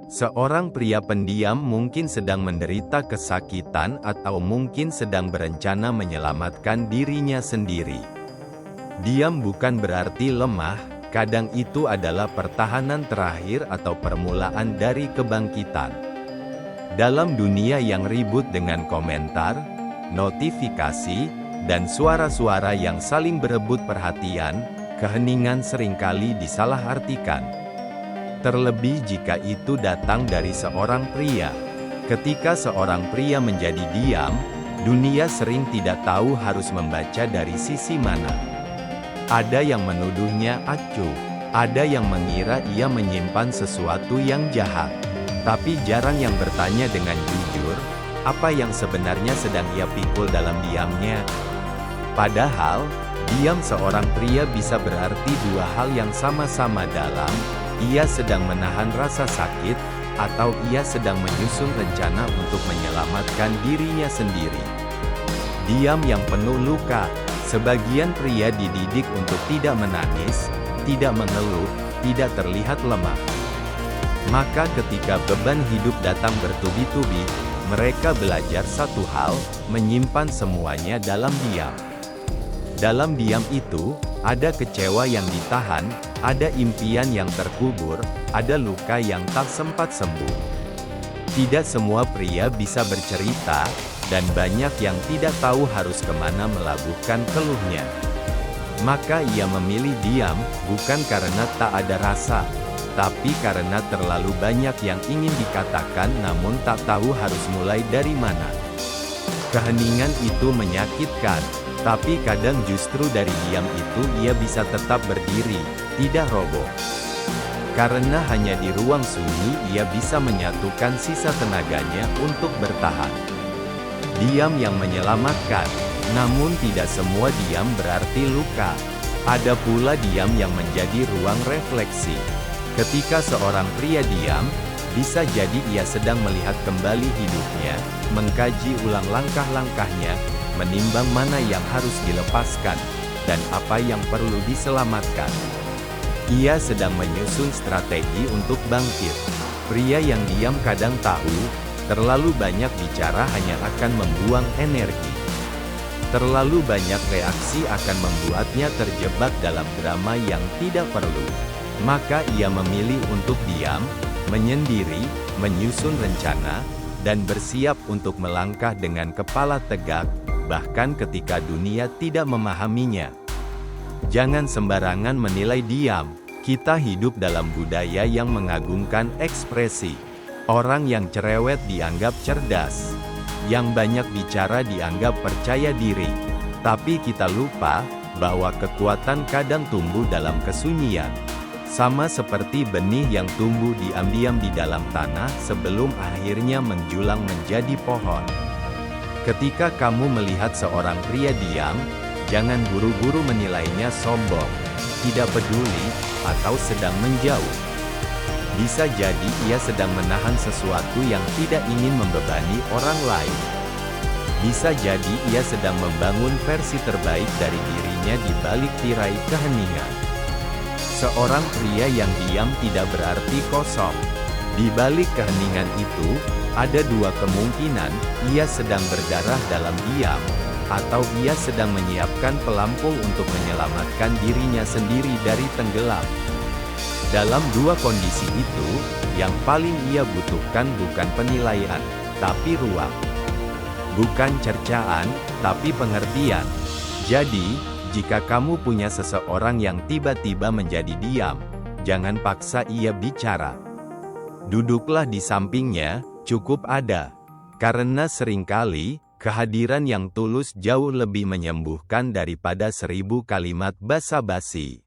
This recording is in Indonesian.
Seorang pria pendiam mungkin sedang menderita kesakitan atau mungkin sedang berencana menyelamatkan dirinya sendiri. Diam bukan berarti lemah, kadang itu adalah pertahanan terakhir atau permulaan dari kebangkitan. Dalam dunia yang ribut dengan komentar, notifikasi, dan suara-suara yang saling berebut perhatian, keheningan seringkali disalahartikan. Terlebih jika itu datang dari seorang pria. Ketika seorang pria menjadi diam, dunia sering tidak tahu harus membaca dari sisi mana. Ada yang menuduhnya acuh, ada yang mengira ia menyimpan sesuatu yang jahat. Tapi jarang yang bertanya dengan jujur, apa yang sebenarnya sedang ia pikul dalam diamnya. Padahal, diam seorang pria bisa berarti dua hal yang sama-sama dalam. Ia sedang menahan rasa sakit, atau ia sedang menyusun rencana untuk menyelamatkan dirinya sendiri. Diam yang penuh luka. Sebagian pria dididik untuk tidak menangis, tidak mengeluh, tidak terlihat lemah. Maka ketika beban hidup datang bertubi-tubi, mereka belajar satu hal, menyimpan semuanya dalam diam. Dalam diam itu, ada kecewa yang ditahan, ada impian yang terkubur, ada luka yang tak sempat sembuh. Tidak semua pria bisa bercerita, dan banyak yang tidak tahu harus kemana melabuhkan keluhnya. Maka ia memilih diam, bukan karena tak ada rasa, tapi karena terlalu banyak yang ingin dikatakan namun tak tahu harus mulai dari mana. Keheningan itu menyakitkan. Tapi kadang justru dari diam itu ia bisa tetap berdiri, tidak roboh. Karena hanya di ruang sunyi ia bisa menyatukan sisa tenaganya untuk bertahan. Diam yang menyelamatkan, namun tidak semua diam berarti luka. Ada pula diam yang menjadi ruang refleksi. Ketika seorang pria diam, bisa jadi ia sedang melihat kembali hidupnya, mengkaji ulang langkah-langkahnya, menimbang mana yang harus dilepaskan, dan apa yang perlu diselamatkan. Ia sedang menyusun strategi untuk bangkit. Pria yang diam kadang tahu, terlalu banyak bicara hanya akan membuang energi. Terlalu banyak reaksi akan membuatnya terjebak dalam drama yang tidak perlu. Maka ia memilih untuk diam, menyendiri, menyusun rencana, dan bersiap untuk melangkah dengan kepala tegak, bahkan ketika dunia tidak memahaminya. Jangan sembarangan menilai diam. Kita hidup dalam budaya yang mengagungkan ekspresi. Orang yang cerewet dianggap cerdas. Yang banyak bicara dianggap percaya diri. Tapi kita lupa bahwa kekuatan kadang tumbuh dalam kesunyian. Sama seperti benih yang tumbuh diam-diam di dalam tanah sebelum akhirnya menjulang menjadi pohon. Ketika kamu melihat seorang pria diam, jangan buru-buru menilainya sombong, tidak peduli, atau sedang menjauh. Bisa jadi ia sedang menahan sesuatu yang tidak ingin membebani orang lain. Bisa jadi ia sedang membangun versi terbaik dari dirinya di balik tirai keheningan. Seorang pria yang diam tidak berarti kosong. Di balik keheningan itu, ada dua kemungkinan, ia sedang berdarah dalam diam, atau ia sedang menyiapkan pelampung untuk menyelamatkan dirinya sendiri dari tenggelam. Dalam dua kondisi itu, yang paling ia butuhkan bukan penilaian, tapi ruang. Bukan cercaan, tapi pengertian. Jadi, jika kamu punya seseorang yang tiba-tiba menjadi diam, jangan paksa ia bicara. Duduklah di sampingnya, cukup ada. Karena seringkali, kehadiran yang tulus jauh lebih menyembuhkan daripada 1000 kalimat basa-basi.